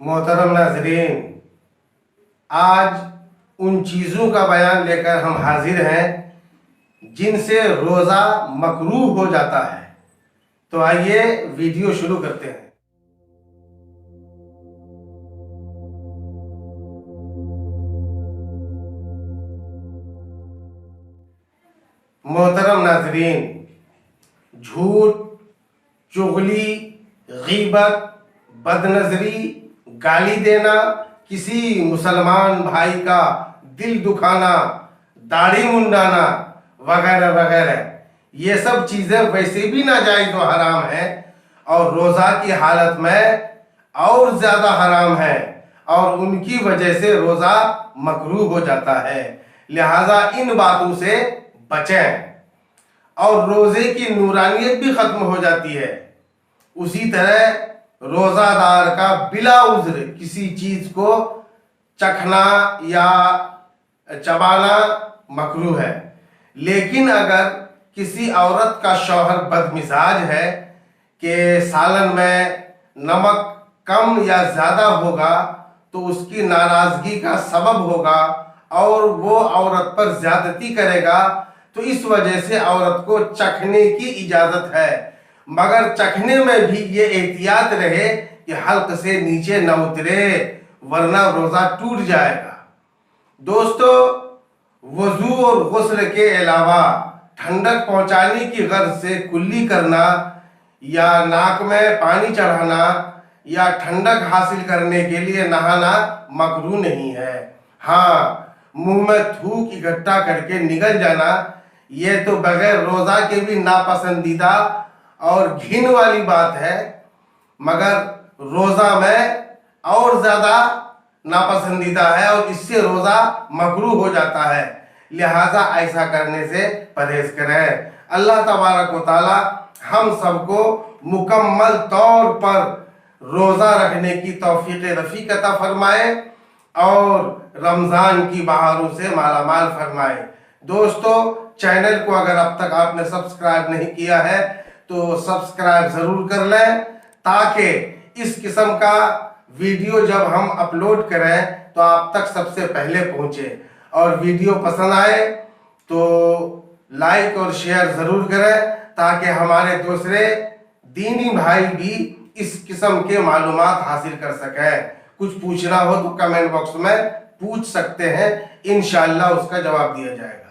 मोहतरम नाजरीन, आज उन चीज़ों का बयान लेकर हम हाजिर हैं जिनसे रोज़ा मकरूह हो जाता है। तो आइए वीडियो शुरू करते हैं। मोहतरम नाजरीन, झूठ, चुगली, गीबत, बदनजरी, गाली देना, किसी मुसलमान भाई का दिल दुखाना, दाढ़ी मुंडाना वगैरह वगैरह, ये सब चीज़ें वैसे भी नाजायज़ व हराम हैं और रोज़ा की हालत में और ज़्यादा हराम है और उनकी वजह से रोज़ा मकरूह हो जाता है। लिहाजा इन बातों से बचें और रोज़े की नूरानियत भी ख़त्म हो जाती है। उसी तरह रोज़ादार का बिला उज़्र किसी चीज़ को चखना या चबाना मकरूह है। लेकिन अगर किसी औरत का शौहर बदमिजाज है कि सालन में नमक कम या ज़्यादा होगा तो उसकी नाराज़गी का सबब होगा और वो औरत पर ज़्यादती करेगा, तो इस वजह से औरत को चखने की इजाज़त है, मगर चखने में भी ये एहतियात रहे कि हल्क से नीचे न उतरे वरना रोज़ा टूट जाएगा। दोस्तों, वज़ू और गुस्ल के अलावा ठंडक पहुंचाने की गर्ज से कुल्ली करना या नाक में पानी चढ़ाना या ठंडक हासिल करने के लिए नहाना मकरूह नहीं है। हाँ, मुंह में थूक इकट्ठा करके निगल जाना ये तो बगैर रोज़ा के भी नापसंदीदा और घिन वाली बात है, मगर रोज़ा में और ज़्यादा नापसंदीदा है और इससे रोज़ा मकरूह हो जाता है। लिहाजा ऐसा करने से परहेज करें। अल्लाह तबारक व तआला हम सबको मुकम्मल तौर पर रोज़ा रखने की तौफीक रफ़ीक अता फरमाए और रमज़ान की बहारों से मालामाल फरमाए। दोस्तों, चैनल को अगर अब तक आपने सब्सक्राइब नहीं किया है तो सब्सक्राइब ज़रूर कर लें ताकि इस किस्म का वीडियो जब हम अपलोड करें तो आप तक सबसे पहले पहुंचे। और वीडियो पसंद आए तो लाइक और शेयर ज़रूर करें ताकि हमारे दूसरे दीनी भाई भी इस किस्म के मालूमात हासिल कर सकें। कुछ पूछना हो तो कमेंट बॉक्स में पूछ सकते हैं, इंशाअल्लाह उसका जवाब दिया जाएगा।